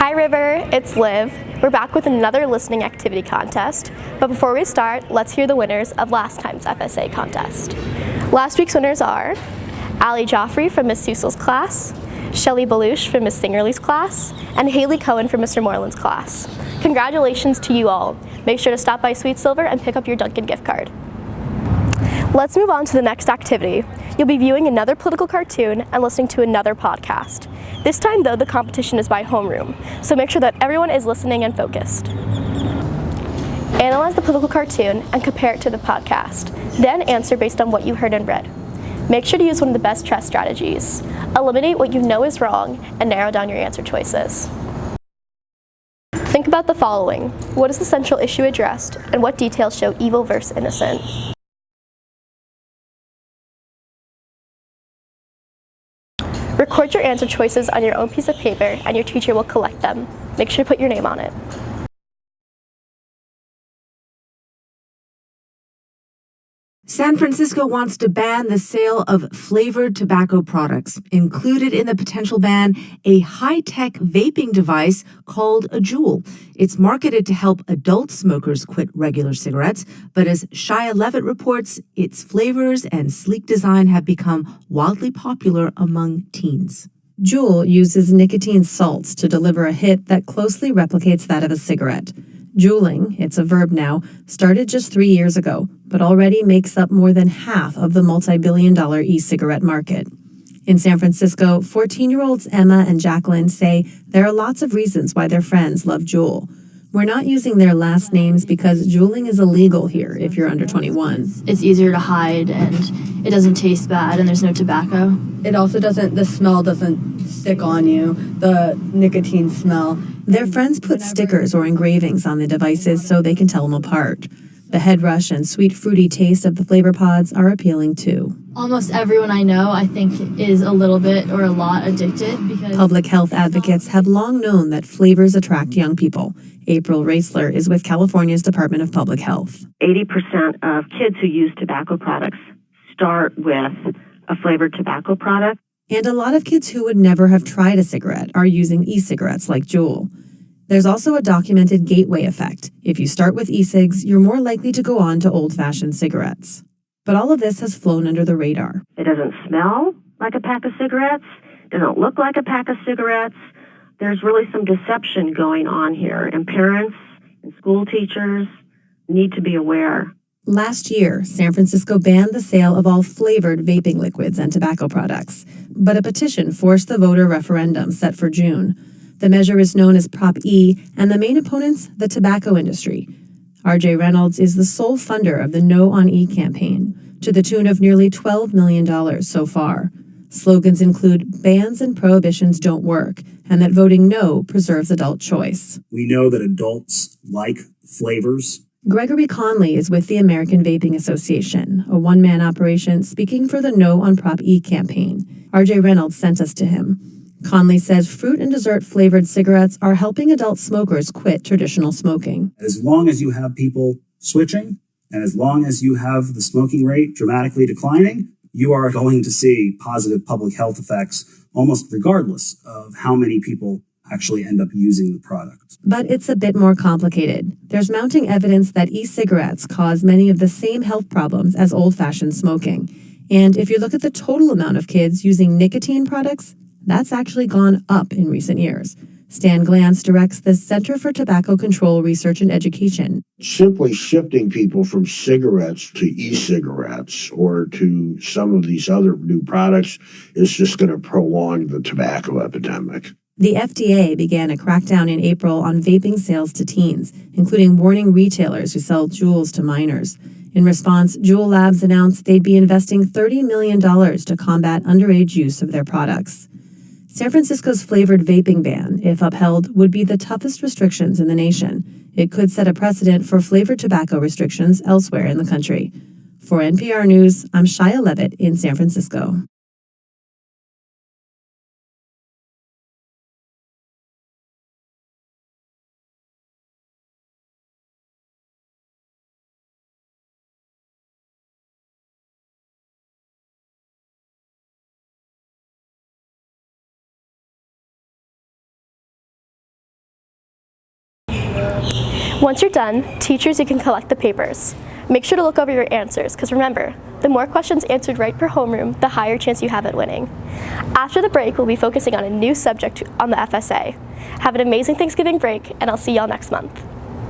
Hi River, it's Liv. We're back with another listening activity contest, but before we start, let's hear the winners of last time's FSA contest. Last week's winners are Allie Joffrey from Miss Susel's class, Shelly Belush from Miss Singerly's class, and Haley Cohen from Mr. Moreland's class. Congratulations to you all. Make sure to stop by Sweet Silver and pick up your Dunkin' gift card. Let's move on to the next activity. You'll be viewing another political cartoon and listening to another podcast. This time, though, the competition is by homeroom, so make sure that everyone is listening and focused. Analyze the political cartoon and compare it to the podcast, then answer based on what you heard and read. Make sure to use one of the best chess strategies. Eliminate what you know is wrong and narrow down your answer choices. Think about the following. What is the central issue addressed, and what details show evil versus innocent? Record your answer choices on your own piece of paper and your teacher will collect them. Make sure to put your name on it. San Francisco wants to ban the sale of flavored tobacco products. Included in the potential ban, a high-tech vaping device called a Juul. It's marketed to help adult smokers quit regular cigarettes, but as Shia Levitt reports, its flavors and sleek design have become wildly popular among teens. Juul uses nicotine salts to deliver a hit that closely replicates that of a cigarette. Juuling, it's a verb now, started just 3 years ago, but already makes up more than half of the multi-billion-dollar e-cigarette market. In San Francisco, 14-year-olds Emma and Jacqueline say there are lots of reasons why their friends love Juul. We're not using their last names because juuling is illegal here if you're under 21. It's easier to hide and it doesn't taste bad and there's no tobacco. It also the smell doesn't stick on you, the nicotine smell. Their friends put stickers or engravings on the devices so they can tell them apart. The head rush and sweet fruity taste of the flavor pods are appealing too. Almost everyone I know, I think, is a little bit or a lot addicted because public health advocates have long known that flavors attract young people. April Raisler is with California's Department of Public Health. 80% of kids who use tobacco products start with a flavored tobacco product. And a lot of kids who would never have tried a cigarette are using e-cigarettes like Juul. There's also a documented gateway effect. If you start with e-cigs, you're more likely to go on to old-fashioned cigarettes. But all of this has flown under the radar. It doesn't smell like a pack of cigarettes. It doesn't look like a pack of cigarettes. There's really some deception going on here, and parents and school teachers need to be aware. Last year, San Francisco banned the sale of all flavored vaping liquids and tobacco products, but a petition forced the voter referendum set for June. The measure is known as Prop E, and the main opponents, the tobacco industry. R.J. Reynolds is the sole funder of the No on E campaign, to the tune of nearly $12 million so far. Slogans include bans and prohibitions don't work, and that voting no preserves adult choice. We know that adults like flavors. Gregory Conley is with the American Vaping Association, a one-man operation speaking for the No on Prop E campaign. R.J. Reynolds sent us to him. Conley says fruit and dessert flavored cigarettes are helping adult smokers quit traditional smoking. As long as you have people switching, and as long as you have the smoking rate dramatically declining, you are going to see positive public health effects almost regardless of how many people actually end up using the product. But it's a bit more complicated. There's mounting evidence that e-cigarettes cause many of the same health problems as old-fashioned smoking. And if you look at the total amount of kids using nicotine products, that's actually gone up in recent years. Stan Glantz directs the Center for Tobacco Control Research and Education. Simply shifting people from cigarettes to e-cigarettes or to some of these other new products is just going to prolong the tobacco epidemic. The FDA began a crackdown in April on vaping sales to teens, including warning retailers who sell Juuls to minors. In response, Juul Labs announced they'd be investing $30 million to combat underage use of their products. San Francisco's flavored vaping ban, if upheld, would be the toughest restrictions in the nation. It could set a precedent for flavored tobacco restrictions elsewhere in the country. For NPR News, I'm Shia Levitt in San Francisco. Once you're done, teachers, you can collect the papers. Make sure to look over your answers, because remember, the more questions answered right per homeroom, the higher chance you have at winning. After the break, we'll be focusing on a new subject on the FSA. Have an amazing Thanksgiving break, and I'll see y'all next month.